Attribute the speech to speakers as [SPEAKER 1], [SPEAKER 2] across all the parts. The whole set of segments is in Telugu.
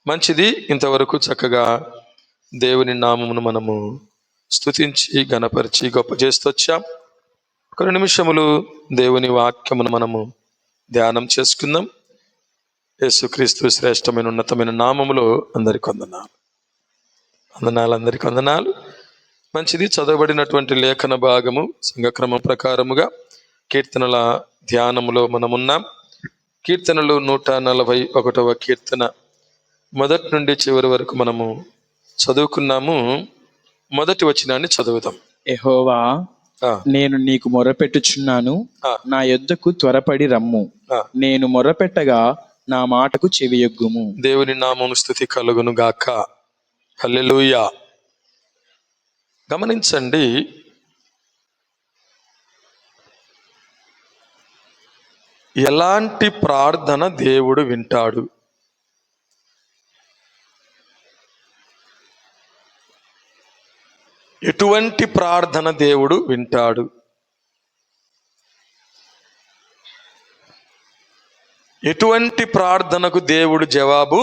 [SPEAKER 1] మంచిది. ఇంతవరకు చక్కగా దేవుని నామమును మనము స్తుతించి గణపరిచి గొప్ప చేస్తూ వచ్చాం. కొన్ని నిమిషములు దేవుని వాక్యమును మనము ధ్యానం చేసుకుందాం. యేసుక్రీస్తు శ్రేష్టమైన ఉన్నతమైన నామములో అందరికి వందనాలు. అందరికి వందనాలు. మంచిది. చదవబడినటువంటి లేఖన భాగము సంఘక్రమం ప్రకారముగా కీర్తనల ధ్యానములో మనమున్నాం. కీర్తనలు 141వ కీర్తన మొదటి నుండి చివరి వరకు మనము చదువుకున్నాము. మొదటి వచనాన్ని చదువుతాం.
[SPEAKER 2] యెహోవా, నేను నీకు మొరపెట్టుచున్నాను, నా యొద్దకు త్వరపడి రమ్ము. నేను మొరపెట్టగా నా మాటకు చెవియొగ్గుము.
[SPEAKER 1] దేవుని నామము స్తుతి కలుగును గాక. హల్లెలూయా. గమనించండి, ఎలాంటి ప్రార్థన దేవుడు వింటాడు? ఎటువంటి ప్రార్థన దేవుడు వింటాడు? ఎటువంటి ప్రార్థనకు దేవుడు జవాబు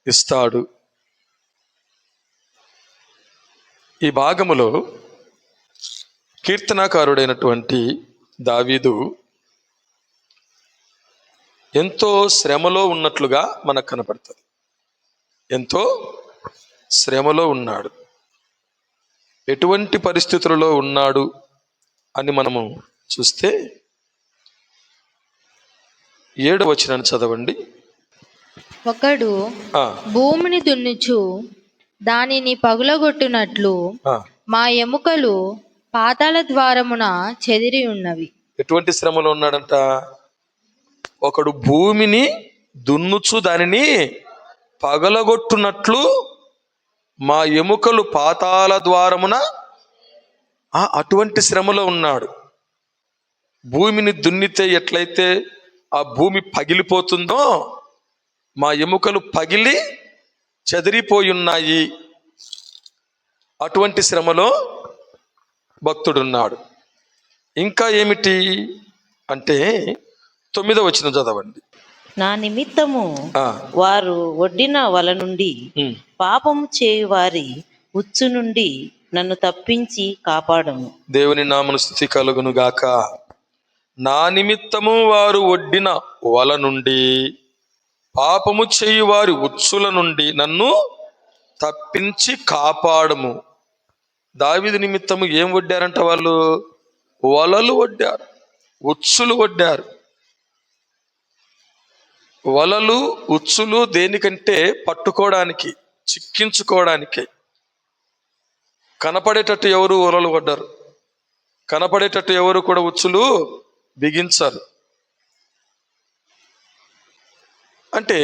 [SPEAKER 1] ఇస్తాడు? ఈ భాగములో కీర్తనాకారుడైనటువంటి దావీదు ఎంతో శ్రమలో ఉన్నట్లుగా మనకు కనపడుతుంది. ఎంతో శ్రమలో ఉన్నాడు. ఎటువంటి పరిస్థితులలో ఉన్నాడు అని మనము చూస్తే 7వ వచనాన్ని చదవండి.
[SPEAKER 3] ఒకడు భూమిని దున్నుచు దానిని పగులగొట్టునట్లు మా ఎముకలు పాతాళ ద్వారమున చెదిరి ఉన్నవి.
[SPEAKER 1] ఎటువంటి శ్రమలో ఉన్నాడంట? ఒకడు భూమిని దున్నుచు దానిని పగలగొట్టునట్లు మా ఎముకలు పాతాళ ద్వారమున, అటువంటి శ్రమలో ఉన్నాడు. భూమిని దున్నితే ఎట్లయితే ఆ భూమి పగిలిపోతుందో, మా ఎముకలు పగిలి చెదిరిపోయి ఉన్నాయి. అటువంటి శ్రమలో భక్తుడున్నాడు. ఇంకా ఏమిటి అంటే 9వ వచనం చదవండి.
[SPEAKER 4] నా నిమిత్తము వారు ఒడ్డిన వల నుండి, పాపము చేయు వారి ఉచ్చు నుండి నన్ను తప్పించి కాపాడము.
[SPEAKER 1] దేవుని నామమున స్తుతి కలుగును గాక. నా నిమిత్తము వారు ఒడ్డిన వల నుండి, పాపము చేయు వారి ఉచ్చుల నుండి నన్ను తప్పించి కాపాడము. దావీదు నిమిత్తము ఏం వడ్డారంట వాళ్ళు? వలలు వడ్డారు, ఉచ్చులు వడ్డారు. వలలు, ఉచ్చులు దేనికంటే పట్టుకోవడానికి, చిక్కించుకోవడానికి. కనపడేటట్టు ఎవరు వలలు వడ్డారు, కనపడేటట్టు ఎవరు కూడా ఉచ్చులు బిగించారు. అంటే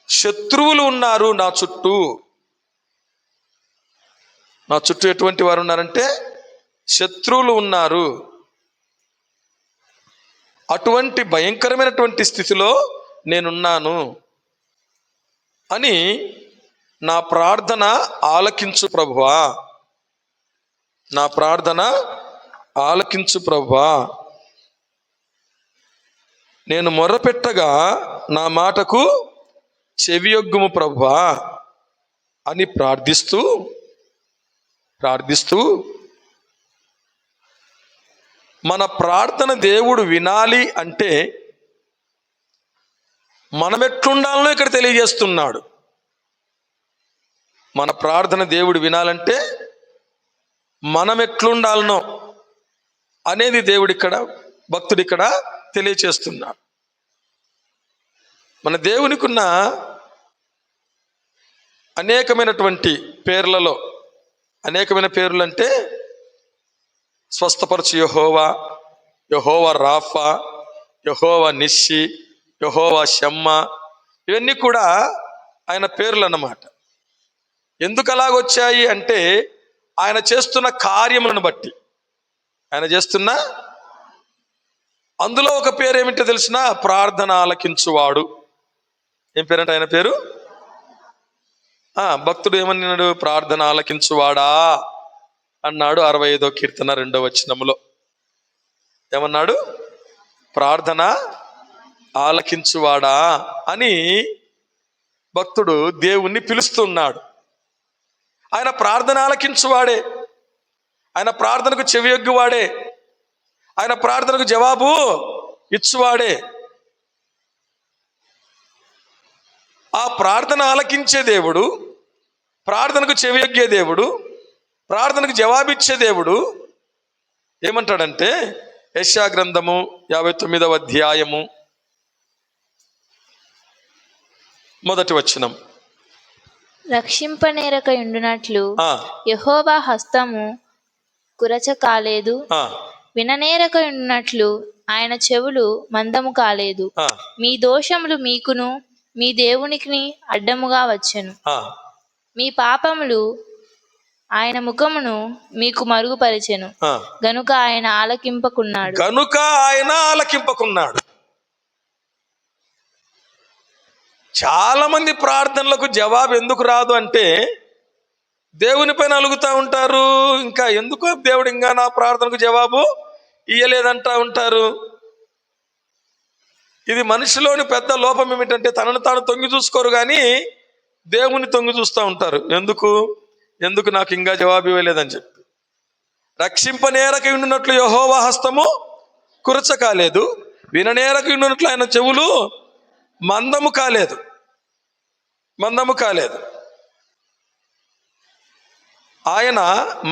[SPEAKER 1] శత్రువులు ఉన్నారు నా చుట్టూ. నా చుట్టూ ఎటువంటి వారు ఉన్నారంటే శత్రువులు ఉన్నారు. అటువంటి భయంకరమైనటువంటి స్థితిలో నేనున్నాను అని నా ప్రార్థన ఆలకించు ప్రభువా, నా ప్రార్థన ఆలకించు ప్రభువా. నేను మొర్రపెట్టగా నా మాటకు చెవియొగ్గుము ప్రభువా అని ప్రార్థిస్తూ మన ప్రార్థన దేవుడు వినాలి అంటే మనం ఎట్లుండాలనో ఇక్కడ తెలియజేస్తున్నాడు. మన ప్రార్థన దేవుడు వినాలంటే మనం ఎట్లుండాలనో అనేది దేవుడిక్కడ, భక్తుడిక్కడ తెలియచేస్తున్నాడు. మన దేవునికి ఉన్న అనేకమైనటువంటి పేర్లలో, అనేకమైన పేర్లు అంటే స్వస్థపరచు యెహోవా, యెహోవా రాఫా, యెహోవా నిస్సి, యెహోవా షమ్మ, ఇవన్నీ కూడా ఆయన పేర్లు అన్నమాట. ఎందుకు అలాగొచ్చాయి అంటే ఆయన చేస్తున్న కార్యములను బట్టి. ఆయన చేస్తున్న అందులో ఒక పేరు ఏమిటో తెలిసిన? ప్రార్థన ఆలకించువాడు. ఏం పేరంటే ఆయన పేరు? భక్తుడు ఏమన్నాడు? ప్రార్థన ఆలకించువాడా అన్నాడు 65వ కీర్తన 2వ వచనములో. ఏమన్నాడు? ప్రార్థన ఆలకించువాడా అని భక్తుడు దేవుణ్ణి పిలుస్తున్నాడు. ఆయన ప్రార్థన ఆలకించువాడే, ఆయన ప్రార్థనకు చెవియొగ్గువాడే, ఆయన ప్రార్థనకు జవాబు ఇచ్చువాడే. ఆ ప్రార్థన ఆలకించే దేవుడు, ప్రార్థనకు చెవియొగ్గే దేవుడు, ప్రార్థనకు జవాబిచ్చే దేవుడు ఏమంటాడంటే యెషయా గ్రంథము 59వ అధ్యాయము 1వ వచనం.
[SPEAKER 5] రక్షింపనేరక ఉండునట్లు యెహోవా హస్తము కురచ కాలేదు, విననేరక ఉండునట్లు ఆయన చెవులు మందము కాలేదు. మీ దోషములు మీకును మీ దేవునికి అడ్డముగా వచ్చెను. మీ పాపములు ఆయన ముఖమును మీకు మరుగుపరిచెను గనుక ఆయన ఆలకింపకున్నాడు. చాలా మంది ప్రార్థనలకు జవాబు ఎందుకు రాదు అంటే దేవునిపైన అలుగుతూ ఉంటారు. ఇంకా ఎందుకు దేవుడు ఇంకా నా ప్రార్థనకు జవాబు ఇయ్యలేదంటా ఉంటారు. ఇది మనిషిలోని పెద్ద లోపం ఏమిటంటే తనను తాను తొంగి చూసుకోరు కానీ దేవుని తొంగి చూస్తూ ఉంటారు. ఎందుకు నాకు ఇంకా జవాబు ఇవ్వలేదని చెప్పి. రక్షింపనేరక ఉండినట్లు యెహోవా హస్తము కురచ కాలేదు, విననేరక ఉండినట్లు ఆయన చెవులు మందము కాలేదు. ఆయన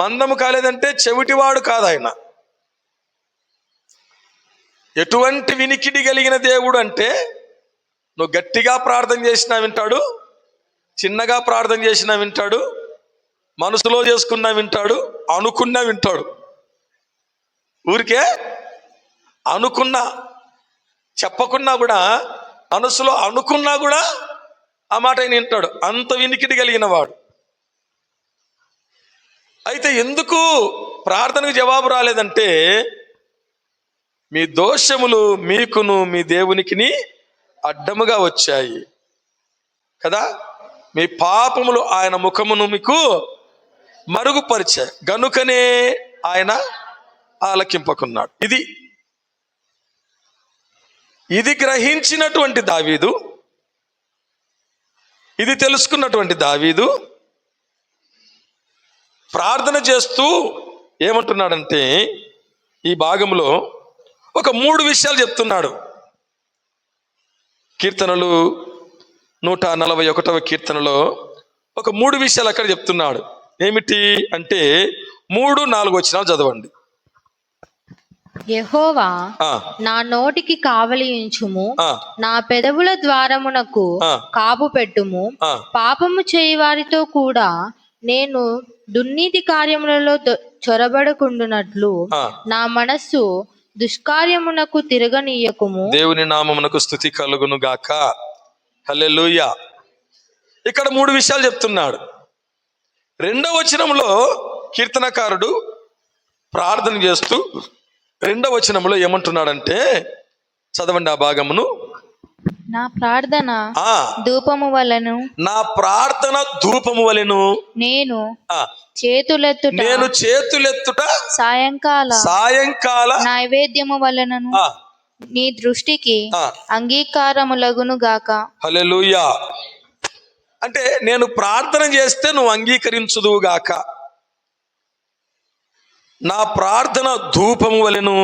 [SPEAKER 5] మందము కాలేదంటే చెవిటివాడు కాదు. ఆయన ఎటువంటి వినికిడి కలిగిన దేవుడు అంటే నువ్వు గట్టిగా ప్రార్థన చేసినా వింటాడు, చిన్నగా ప్రార్థన చేసినా వింటాడు, మనసులో చేసుకున్నా వింటాడు, అనుకున్నా వింటాడు. ఊరికే అనుకున్నా చెప్పకున్నా కూడా మనసులో అనుకున్నా కూడా ఆ మాట ఆయన వింటాడు. అంత వినికిడి కలిగిన వాడు. అయితే ఎందుకు ప్రార్థనకు జవాబు రాలేదంటే మీ దోషములు మీకును మీ దేవునికి అడ్డముగా వచ్చాయి కదా. మీ పాపములు ఆయన ముఖమును మీకు మరుగుపరిచాయి గనుకనే ఆయన ఆలకింపకున్నాడు. ఇది గ్రహించినటువంటి దావీదు, ఇది తెలుసుకున్నటువంటి దావీదు ప్రార్థన చేస్తూ ఏమంటున్నాడంటే ఈ భాగంలో ఒక 3 విషయాలు చెప్తున్నాడు. కీర్తనలు 141వ కీర్తనలో ఒక 3 విషయాలు అక్కడ చెప్తున్నాడు. ఏమిటి అంటే 3, 4 వచనాలు చదవండి.
[SPEAKER 3] యెహోవా నా నోటికి కావలి ఉంచుము, నా పెదవుల ద్వారమునకు కాపు పెట్టుము. పాపము చేయి వారితో కూడా నేను దుర్నీతి కార్యములలో చొరబడకుండునట్లు నా మనస్సు దుష్కార్యమునకు తిరగనీయకుము.
[SPEAKER 1] దేవుని నామమునకు స్తుతి కలుగును గాక. హల్లెలూయా. ఇక్కడ 3 విషయాలు చెప్తున్నాడు. 2వ వచనంలో కీర్తనకారుడు ప్రార్థన చేస్తూ 2వ వచనంలో ఏమంటున్నాడంటే చదవండి ఆ భాగమును.
[SPEAKER 5] నా ప్రార్థన ధూపము వలెను,
[SPEAKER 1] నా ప్రార్థన ధూపము వలెను,
[SPEAKER 5] నేను చేతులెత్తుట సాయంకాల నైవేద్యము వలనను నీ దృష్టికి అంగీకారములగును గాక.
[SPEAKER 1] హల్లెలూయా. అంటే నేను ప్రార్థన చేస్తే నువ్వు అంగీకరించుదువు గాక. నా ప్రార్థన ధూపము వలెను,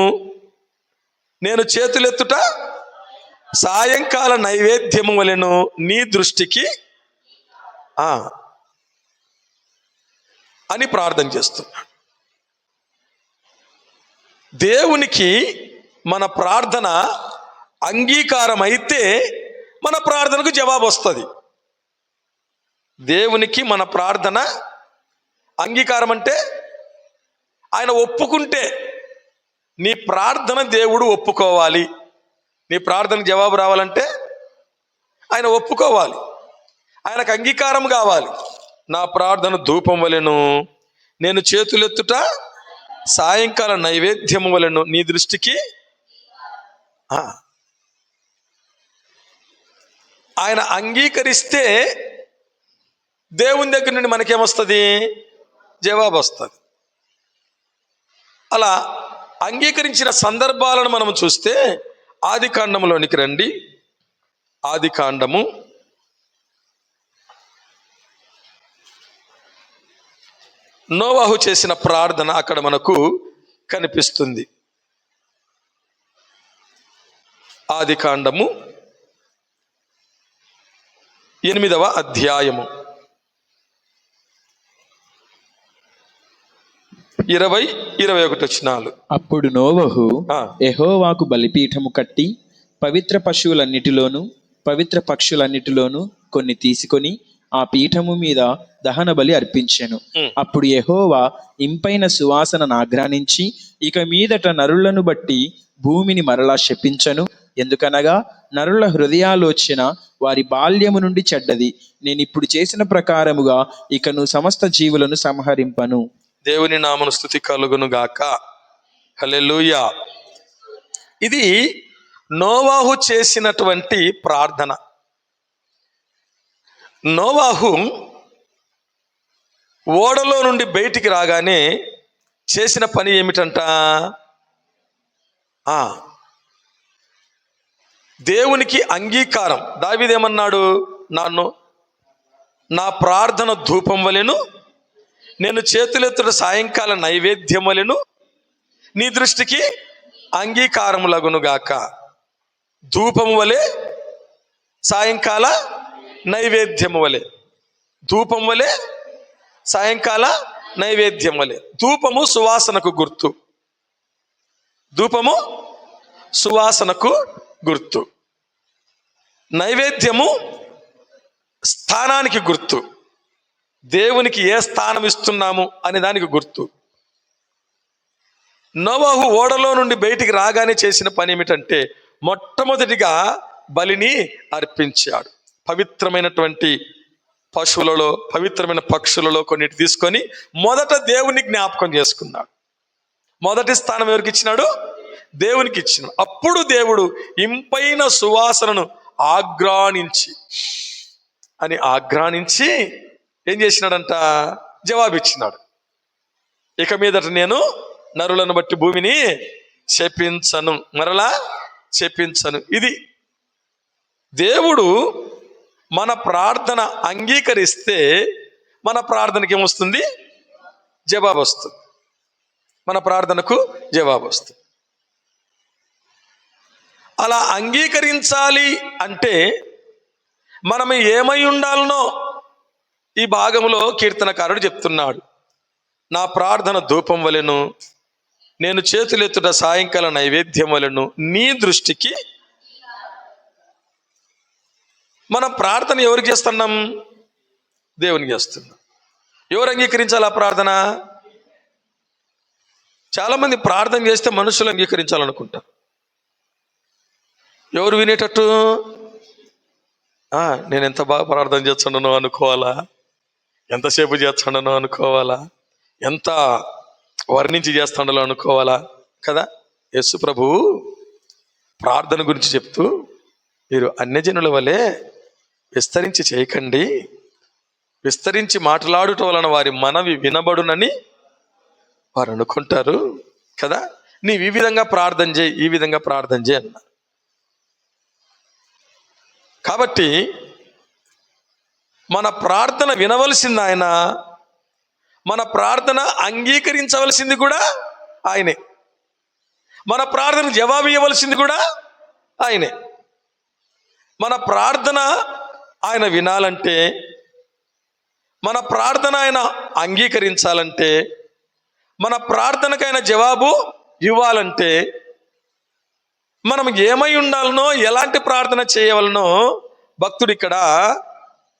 [SPEAKER 1] నేను చేతులెత్తుట సాయంకాల నైవేద్యము వలెను నీ దృష్టికి అని ప్రార్థన చేస్తున్నాడు. దేవునికి మన ప్రార్థన అంగీకారం అయితే మన ప్రార్థనకు జవాబు వస్తుంది. దేవునికి మన ప్రార్థన అంగీకారం అంటే ఆయన ఒప్పుకుంటే, నీ ప్రార్థన దేవుడు ఒప్పుకోవాలి. నీ ప్రార్థనకు జవాబు రావాలంటే ఆయన ఒప్పుకోవాలి, ఆయనకు అంగీకారం కావాలి. నా ప్రార్థన ధూపం వలెను, నేను చేతులెత్తుట సాయంకాల నైవేద్యము వలెను నీ దృష్టికి. ఆయన అంగీకరిస్తే దేవుని దగ్గర నుండి మనకేమొస్తుంది? జవాబు వస్తుంది. అలా అంగీకరించిన సందర్భాలను మనం చూస్తే ఆది కాండంలోనికి రండి. ఆది కాండము
[SPEAKER 5] నోవాహు చేసిన ప్రార్థన అక్కడ మనకు కనిపిస్తుంది. ఆదికాండము 8వ అధ్యాయము 20-21 వచనాలు.
[SPEAKER 2] అప్పుడు నోవహు యెహోవాకు బలిపీఠము కట్టి పవిత్ర పశువులన్నిటిలోను పవిత్ర పక్షులన్నిటిలోను కొన్ని తీసుకొని ఆ పీఠము మీద దహన బలి అర్పించెను. అప్పుడు యెహోవా ఇంపైన సువాసన ఆఘ్రానించి ఇక మీదట నరులను బట్టి భూమిని మరలా శపించను. ఎందుకనగా నరుల హృదయాలోచన వారి బాల్యము నుండి చెడ్డది. నేను ఇప్పుడు చేసిన ప్రకారముగా ఇకను సమస్త జీవులను సంహరింపను.
[SPEAKER 5] దేవుని నామను స్తుతి కలుగును గాక. హల్లెలూయా. ఇది నోవాహు చేసినటువంటి ప్రార్థన. నోవాహు ఓడలో నుండి బయటికి రాగానే చేసిన పని ఏమిటంట? దేవునికి అంగీకారం. దావీదేమన్నాడు? నా ప్రార్థన ధూపం వలెను, నేను చేతులెత్తుట సాయంకాల నైవేద్యం వలెను నీ దృష్టికి అంగీకారములగునుగాక. ధూపము వలె, సాయంకాల నైవేద్యము వలె. ధూపం వలె, సాయంకాల నైవేద్యం వలె. ధూపము సువాసనకు గుర్తు. ధూపము సువాసనకు గుర్తు. నైవేద్యము స్థానానికి గుర్తు. దేవునికి ఏ స్థానం ఇస్తున్నాము అనే దానికి గుర్తు. నోవాహు ఓడలో నుండి బయటికి రాగానే చేసిన పని ఏమిటంటే మొట్టమొదటిగా బలిని అర్పించాడు. పవిత్రమైనటువంటి పశువులలో, పవిత్రమైన పక్షులలో కొన్నిటి తీసుకొని మొదట దేవుని జ్ఞాపకం చేసుకున్నాడు. మొదటి స్థానం ఎవరికి ఇచ్చినాడు? దేవునికి ఇచ్చినాడు. అప్పుడు దేవుడు ఇంపైన సువాసనను ఆఘ్రానించి ఏం చేసినాడంట? జవాబిచ్చినాడు. ఇక మీదట నేను నరులను బట్టి భూమిని శపించను, మరలా శపించను. ఇది దేవుడు మన ప్రార్థన అంగీకరిస్తే మన ప్రార్థనకి ఏమొస్తుంది? జవాబు వస్తుంది. మన ప్రార్థనకు జవాబు వస్తుంది. అలా అంగీకరించాలి అంటే మనం ఏమై ఉండాలనో ఈ భాగంలో కీర్తనకారుడు చెప్తున్నాడు. నా ప్రార్థన ధూపం వలెను, నేను చేతులెత్తుట సాయంకాల నైవేద్యం వలెను నీ దృష్టికి. మనం ప్రార్థన ఎవరికి చేస్తున్నాం? దేవునికి చేస్తున్నాం. ఎవరు అంగీకరించాలి ఆ ప్రార్థన? చాలామంది ప్రార్థన చేస్తే మనుషులు అంగీకరించాలనుకుంటారు. ఎవరు వినేటట్టు? నేను ఎంత బాగా ప్రార్థన చేస్తున్నానో అనుకోవాలా, ఎంతసేపు చేస్తున్నానో అనుకోవాలా, ఎంత వర్ణించి చేస్తున్నానో అనుకోవాలా కదా. యేసు ప్రభువు ప్రార్థన గురించి చెప్తూ, మీరు అన్యజనుల వలె విస్తరించి చేయకండి, విస్తరించి మాట్లాడుట వలన వారి మనవి వినబడునని వారు అనుకుంటారు కదా. నీవు ఈ విధంగా ప్రార్థన చేయి, ఈ విధంగా ప్రార్థన చేయి అన్న. కాబట్టి మన ప్రార్థన వినవలసింది ఆయన, మన ప్రార్థన అంగీకరించవలసింది కూడా ఆయనే, మన ప్రార్థన జవాబు ఇవ్వవలసింది కూడా ఆయనే. మన ప్రార్థన ఆయన వినాలంటే, మన ప్రార్థన ఆయన అంగీకరించాలంటే, మన ప్రార్థనకైన జవాబు ఇవ్వాలంటే మనం ఏమై ఉండాలనో, ఎలాంటి ప్రార్థన చేయవలనో భక్తుడు ఇక్కడ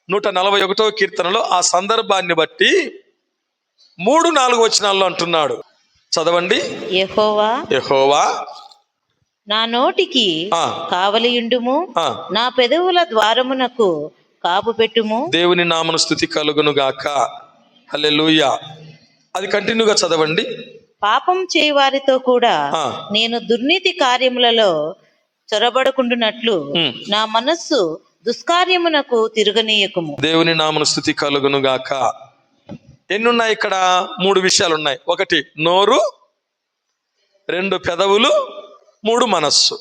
[SPEAKER 5] 141వ కీర్తనలో ఆ సందర్భాన్ని బట్టి 3-4 వచనాల్లో అంటున్నాడు. చదవండి. యెహోవా
[SPEAKER 4] నా నోటికి కావలియుండుము, నా పెదవుల ద్వారమునకు కాపు పెట్టుము.
[SPEAKER 5] దేవుని నామను స్తుతి కలుగును గాక. హల్లెలూయా. అది కంటిన్యూగా చదవండి.
[SPEAKER 4] పాపం చేయవారితో కూడా నేను దుర్నీతి కార్యములలో చొరబడకుండునట్లు నా మనస్సు దుష్కార్యమునకు తిరగనీయకుము.
[SPEAKER 5] దేవుని నామను స్తుతి కలుగును గాక. ఎన్నున్నాయి ఇక్కడ? 3 విషయాలు ఉన్నాయి. 1 నోరు, 2 పెదవులు, 3 మనస్సు.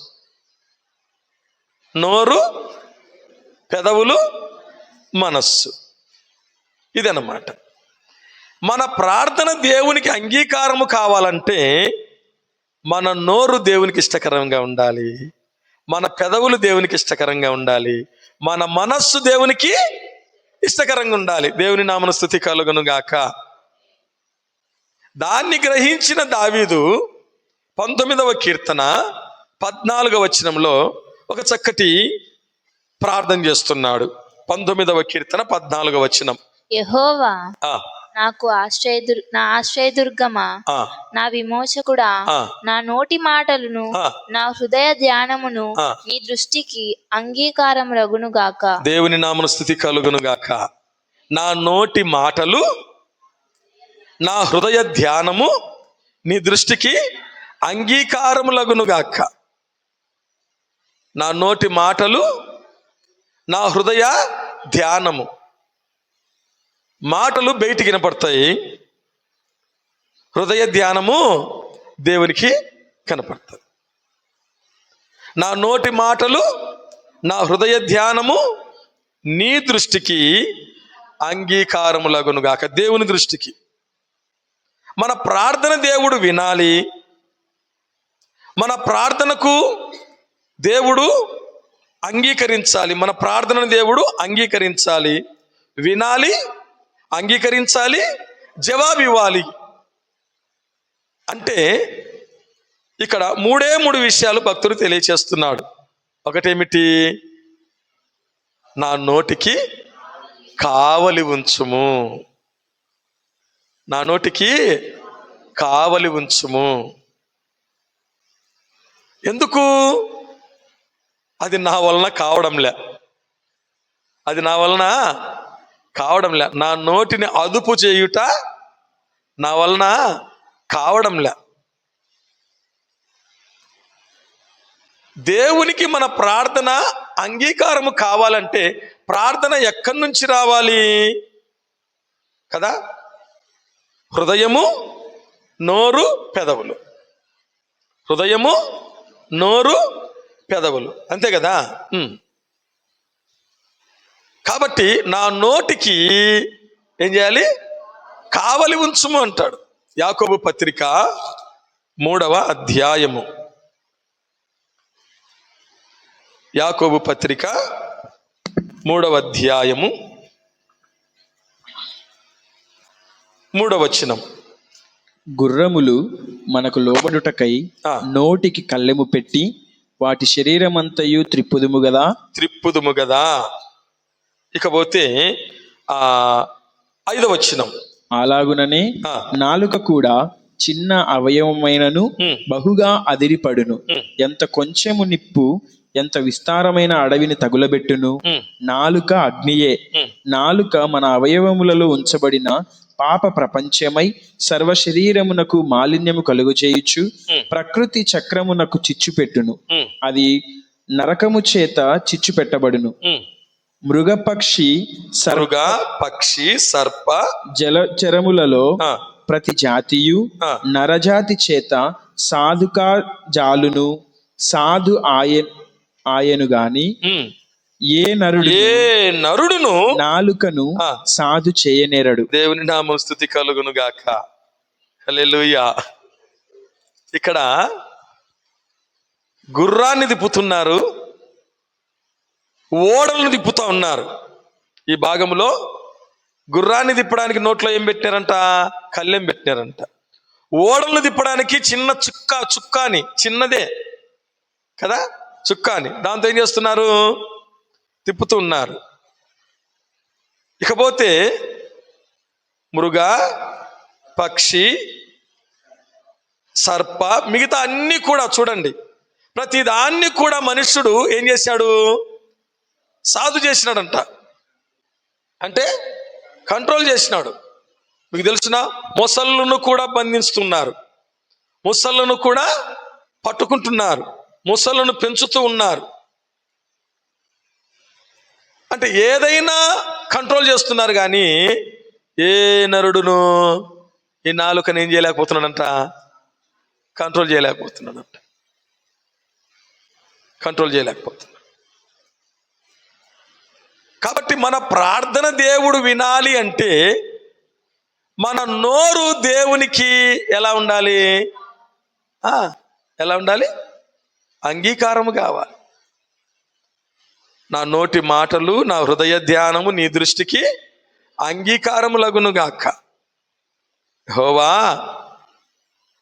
[SPEAKER 5] నోరు, పెదవులు, మనస్సు, ఇదన్నమాట. మన ప్రార్థన దేవునికి అంగీకారము కావాలంటే మన నోరు దేవునికి ఇష్టకరంగా ఉండాలి, మన పెదవులు దేవునికి ఇష్టకరంగా ఉండాలి, మన మనస్సు దేవునికి ఇష్టకరంగా ఉండాలి. దేవుని నామమున స్తుతి కలుగును గాక. దాన్ని గ్రహించిన దావీదు 19వ కీర్తన 14వ వచనంలో ఒక చక్కటి ప్రార్థన చేస్తున్నాడు. 19వ కీర్తన 14వ వచనం.
[SPEAKER 3] యెహోవా నాకు నా ఆశ్రయదుర్గమా, నా విమోచకుడా, నా నోటి మాటలను నా హృదయ ధ్యానమును నీ దృష్టికి అంగీకారం రగును గాక.
[SPEAKER 5] దేవుని నామమున స్తుతి కలుగును గాక. నా నోటి మాటలు నా హృదయ ధ్యానము నీ దృష్టికి అంగీకారములగును గాక. నా నోటి మాటలు నా హృదయ ధ్యానము. మాటలు బయటికి వినపడతాయి, హృదయ ధ్యానము దేవునికి కనపడుతుంది. నా నోటి మాటలు నా హృదయ ధ్యానము నీ దృష్టికి అంగీకారములగును గాక. దేవుని దృష్టికి మన ప్రార్థన దేవుడు వినాలి, మన ప్రార్థనకు దేవుడు అంగీకరించాలి, మన ప్రార్థనను దేవుడు అంగీకరించాలి, వినాలి, అంగీకరించాలి, జవాబు ఇవ్వాలి. అంటే ఇక్కడ మూడు విషయాలు భక్తుడు తెలియచేస్తున్నాడు. ఒకటేమిటి? నా నోటికి కావలి ఉంచుము, నా నోటికి కావలి ఉంచుము. ఎందుకు? అది నా వలన కావడంలే, అది నా వలన కావడంలే. నా నోటిని అదుపు చేయుట నా వలన కావడంలే. దేవునికి మన ప్రార్థన అంగీకారము కావాలంటే ప్రార్థన ఎక్కడి నుంచి రావాలి కదా? హృదయము, నోరు, పెదవులు. హృదయము, నోరు, పెదవులు, అంతే కదా. కాబట్టి నా నోటికి ఏం చేయాలి? కావలి ఉంచుము అంటాడు. యాకోబు పత్రిక 3వ అధ్యాయము. యాకోబు పత్రిక 3వ అధ్యాయము 3వ వచనం.
[SPEAKER 2] గుర్రములు మనకు లోబడుటకై నోటికి కళ్ళెము పెట్టి వాటి శరీరమంతయు త్రిప్పుదుము గదా. ఇకపోతే
[SPEAKER 5] 5వ వచనం.
[SPEAKER 2] అలాగుననే నాలుక కూడా చిన్న అవయవమైనను బహుగా అదిరిపడును. ఎంత కొంచెము నిప్పు ఎంత విస్తారమైన అడవిని తగులబెట్టును. నాలుక అగ్నియే. నాలుక మన అవయవములలో ఉంచబడిన పాప ప్రపంచమై సర్వ శరీరమునకు మాలిన్యము కలుగజేయుచు ప్రకృతి చక్రమునకు చిచ్చు పెట్టును. అది నరకము చేత చిచ్చు పెట్టబడును. మృగపక్షి సర్ప జలచరములలో ప్రతి జాతియు నరజాతి చేత సాధుకా జాలును సాధు ఆయను గాని ఏ నరుడును నాలుకను సాధు చేయనేరడు.
[SPEAKER 5] దేవుని నామమున స్తుతి కలుగును గాక. హల్లెలూయా. ఇక్కడ గుర్రాన్ని తిప్పుతున్నారు, ఓడలను తిప్పుతా ఉన్నారు. ఈ భాగంలో గుర్రాన్ని తిప్పడానికి నోట్లో ఏం పెట్టినారంట? కళ్ళెం పెట్టినారంట. ఓడలను తిప్పడానికి చిన్న చుక్కాని, చిన్నదే కదా చుక్కాని, దాంతో ఏం చేస్తున్నారు? తిప్పుతూ ఉన్నారు. ఇకపోతే మృగ, పక్షి, సర్ప, మిగతా అన్ని కూడా చూడండి, ప్రతి దాన్ని కూడా మనుష్యుడు ఏం చేశాడు? సాధు చేసినాడంట. అంటే కంట్రోల్ చేసినాడు. మీకు తెలుసునా, మొసళ్ళను కూడా బంధిస్తున్నారు, మొసళ్ళను కూడా పట్టుకుంటున్నారు, మొసళ్ళను పెంచుతూ ఉన్నారు. అంటే ఏదైనా కంట్రోల్ చేస్తున్నారు. కానీ ఏ నరుడును ఈ నాలుకను ఏం చేయలేకపోతున్నాడంట? కంట్రోల్ చేయలేకపోతున్నాడంట. కంట్రోల్ చేయలేకపోతున్నాడు. కాబట్టి మన ప్రార్థన దేవుడు వినాలి అంటే మన నోరు దేవునికి ఎలా ఉండాలి? ఎలా ఉండాలి? అంగీకారము కావాలి. నా నోటి మాటలు, నా హృదయ ధ్యానము నీ దృష్టికి అంగీకారములగును గాక. యెహోవా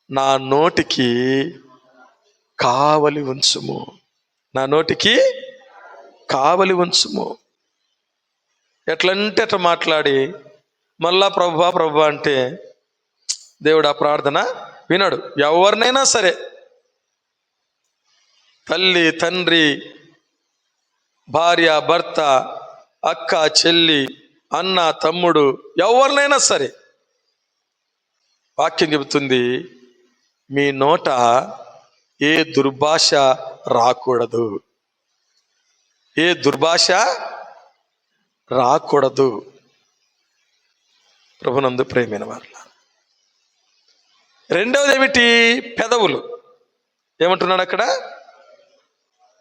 [SPEAKER 5] నా నోటికి కావలి ఉంచుము, నా నోటికి కావలి ఉంచుము. ఎట్లంటే అట్లా మాట్లాడి మళ్ళా ప్రభువా ప్రభువా అంటే దేవుడు ఆ ప్రార్థన వినడు. ఎవరినైనా సరే, తల్లి, తండ్రి, భార్య, భర్త, అక్క, చెల్లి, అన్న, తమ్ముడు, ఎవరినైనా సరే వాక్యం చెబుతుంది, మీ నోట ఏ దుర్భాష రాకూడదు, ఏ దుర్భాష రాకూడదు. ప్రభునందు ప్రియమైన వారులారా, రెండవది ఏమిటి? పెదవులు. ఏమంటున్నాడు అక్కడ?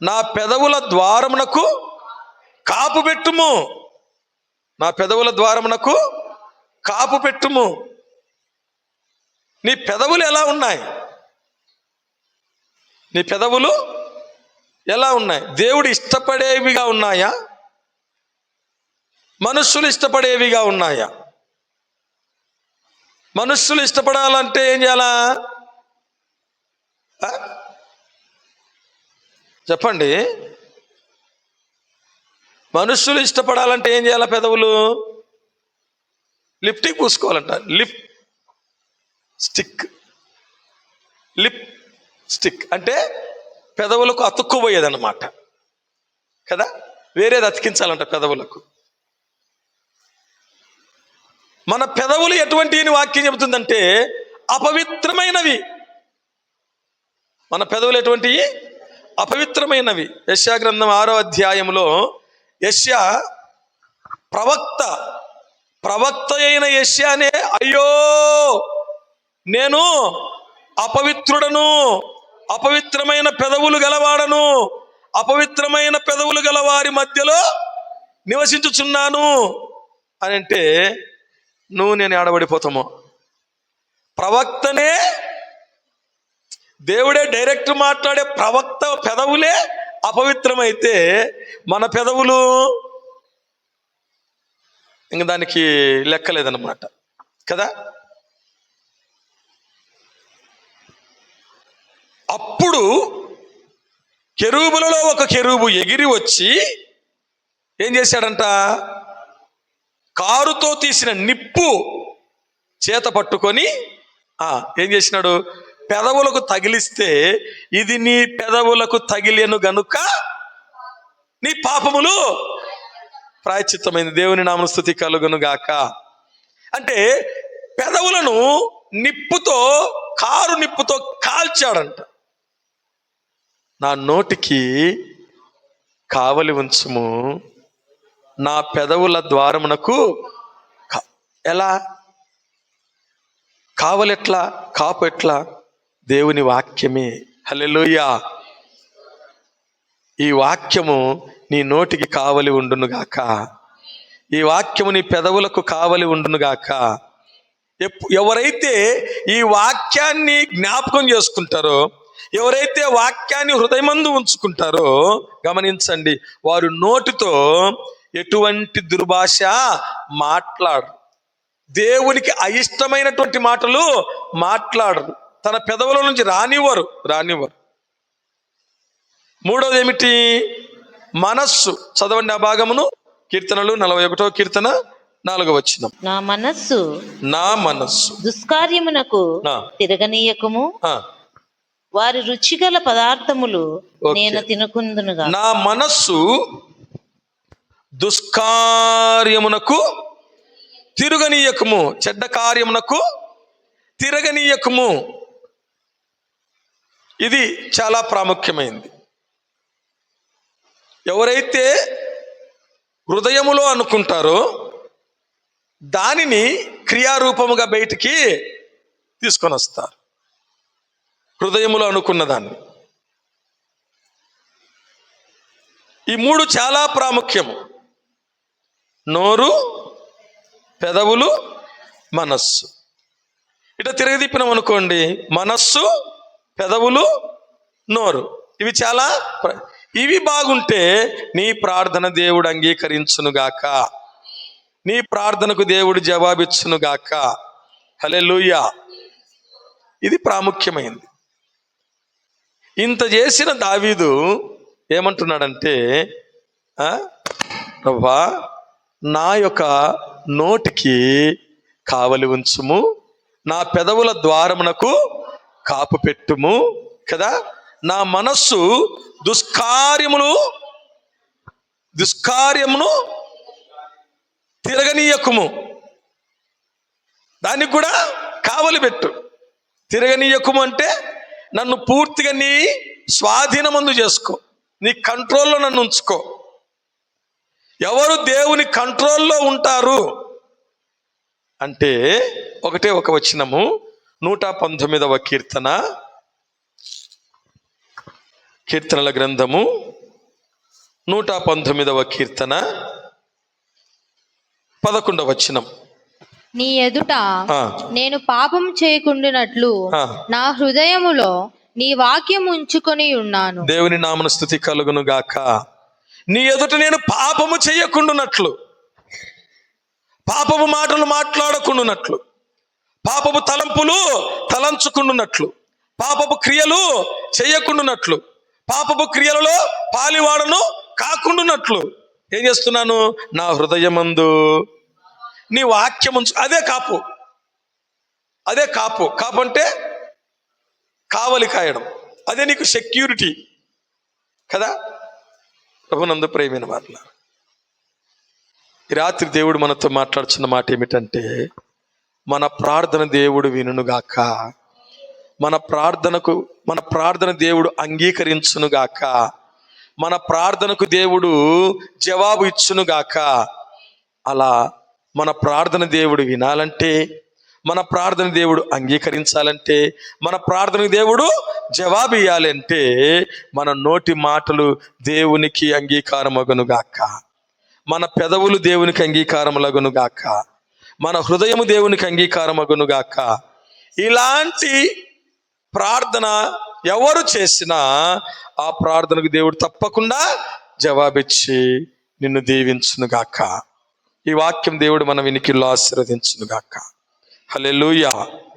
[SPEAKER 5] నా పెదవుల ద్వారమునకు కాపు పెట్టుము, నా పెదవుల ద్వారమునకు కాపు పెట్టుము. నీ పెదవులు ఎలా ఉన్నాయి? నీ పెదవులు ఎలా ఉన్నాయి? దేవుడు ఇష్టపడేవిగా ఉన్నాయా? మనుష్యులు ఇష్టపడేవిగా ఉన్నాయా? మనుష్యులు ఇష్టపడాలంటే ఏం చేయాలా చెప్పండి? మనుష్యులు ఇష్టపడాలంటే ఏం చేయాలా? పెదవులు లిప్టిక్ పూసుకోవాలంట. లిప్ స్టిక్ అంటే పెదవులకు అతుక్కుపోయేదన్నమాట కదా, వేరేది అతికించాలంట పెదవులకు. మన పెదవులు ఎటువంటి వాక్యం చెబుతుందంటే అపవిత్రమైనవి. మన పెదవులు ఎటువంటివి? అపవిత్రమైనవి. యెషయా గ్రంథం 6వ అధ్యాయంలో యెషయా ప్రవక్త అయిన యెషయానే, అయ్యో నేను అపవిత్రుడను, అపవిత్రమైన పెదవులు గలవాడను, అపవిత్రమైన పెదవులు గల వారి మధ్యలో నివసించుచున్నాను అని అంటే నువ్వు నేను ఆడబడిపోతాము. ప్రవక్తనే, దేవుడే డైరెక్ట్ మాట్లాడే ప్రవక్త పెదవులే అపవిత్రమైతే మన పెదవులు ఇంక దానికి లెక్కలేదన్నమాట కదా. అప్పుడు కెరూబులలో ఒక కెరూబు ఎగిరి వచ్చి ఏం చేశాడంట? కారుతో తీసిన నిప్పు చేత పట్టుకొని ఏం చేసినాడు? పెదవులకు తగిలిస్తే, ఇది నీ పెదవులకు తగిలేను గనుక నీ పాపములు ప్రాయశ్చిత్తమైంది, దేవుని నామమున స్తుతి కలుగును గాక. అంటే పెదవులను కారు నిప్పుతో కాల్చాడంట. నా నోటికి కావలి ఉంచుము, నా పెదవుల ద్వారమునకు ఎలా కావలెట్లా, కాపు ఎట్లా? దేవుని వాక్యమే. హల్లెలూయా. ఈ వాక్యము నీ నోటికి కావలి ఉండునుగాక, ఈ వాక్యము నీ పెదవులకు కావలి ఉండునుగాక. ఎవరైతే ఈ వాక్యాన్ని జ్ఞాపకం చేసుకుంటారో, ఎవరైతే వాక్యాన్ని హృదయమందు ఉంచుకుంటారో, గమనించండి, వారు నోటితో ఎటువంటి దుర్భాష మాట్లాడరు, దేవునికి అయిష్టమైనటువంటి మాటలు మాట్లాడరు, తన పెదవుల నుంచి రానివ్వరు. మూడవది ఏమిటి? మనస్సు. చదవండి ఆ భాగమును. కీర్తనలు 41వ కీర్తన 4వ వచనం.
[SPEAKER 4] నా మనస్సు దుష్కార్యమునకు తిరగనీయకుము, వారి రుచిగల పదార్థములు నేను తినకుందునుగా.
[SPEAKER 5] నా మనస్సు దుష్కార్యమునకు తిరగనీయకము, చెడ్డ కార్యమునకు తిరగనీయకము. ఇది చాలా ప్రాముఖ్యమైనది. ఎవరైతే హృదయములో అనుకుంటారో దానిని క్రియారూపముగా బయటికి తీసుకొని వస్తారు. హృదయములో అనుకున్న దాన్ని. ఈ మూడు చాలా ప్రాముఖ్యము: నోరు, పెదవులు, మనస్సు. ఇట్లా తిరగదిప్పినాం అనుకోండి, మనస్సు, పెదవులు, నోరు. ఇవి చాలా ఇవి బాగుంటే నీ ప్రార్థన దేవుడు అంగీకరించునుగాక, నీ ప్రార్థనకు దేవుడు జవాబిచ్చునుగాక. హల్లెలూయా. ఇది ప్రాముఖ్యమైనది. ఇంత చేసిన దావీదు ఏమంటున్నాడంటే, ప్రభువా నా యొక్క నోటికి కావలి ఉంచుము, నా పెదవుల ద్వారమునకు కాపు పెట్టుము కదా, నా మనస్సు దుష్కార్యమును తిరగనీయకుము, దానికి కూడా కావలి పెట్టు. తిరగనీయకుము అంటే నన్ను పూర్తిగా నీ స్వాధీనమందు చేసుకో, నీ కంట్రోల్లో నన్ను ఉంచుకో. ఎవరు దేవుని కంట్రోల్లో ఉంటారు అంటే ఒకటే ఒక వచనము, 119వ కీర్తనల గ్రంథము 119వ కీర్తన 11వ వచనం.
[SPEAKER 6] నీ ఎదుట నేను పాపం చేయకుండానట్లు నా హృదయములో నీ వాక్యం ఉంచుకొని ఉన్నాను.
[SPEAKER 5] దేవుని నామన స్తుతి కలుగును గాక. నీ ఎదుట నేను పాపము చేయకుండానట్లు, పాపము మాటలు మాట్లాడకుండానట్లు, పాపపు తలంపులు తలంచుకుండునట్లు, పాపపు క్రియలు చేయకుండానట్లు, పాపపు క్రియలలో పాలివాడను కాకుండానట్లు ఏం చేస్తున్నాను? నా హృదయమందు నీ వాక్యం ఉంచు. అదే కాపు. కాపు అంటే కావలి కాయడం, అదే నీకు సెక్యూరిటీ కదా. ప్రభునందు ప్రియమైన వారులారా, ఈ రాత్రి దేవుడు మనతో మాట్లాడుతున్న మాట ఏమిటంటే, మన ప్రార్థన దేవుడు వినుగాక, మన ప్రార్థన దేవుడు అంగీకరించునుగాక, మన ప్రార్థనకు దేవుడు జవాబు ఇచ్చునుగాక. అలా మన ప్రార్థన దేవుడు వినాలంటే, మన ప్రార్థన దేవుడు అంగీకరించాలంటే, మన ప్రార్థన దేవుడు జవాబు ఇవ్వాలంటే మన నోటి మాటలు దేవునికి అంగీకారమగునుగాక, మన పెదవులు దేవునికి అంగీకారములగునుగాక, మన హృదయము దేవునికి అంగీకారమగునుగాక. ఇలాంటి ప్రార్థన ఎవరు చేసినా ఆ ప్రార్థనకు దేవుడు తప్పకుండా జవాబిచ్చి నిన్ను దీవించునుగాక. ఈ వాక్యం దేవుడు మన వినికిల్లో ఆశీర్వదించునుగాక. హల్లెలూయా.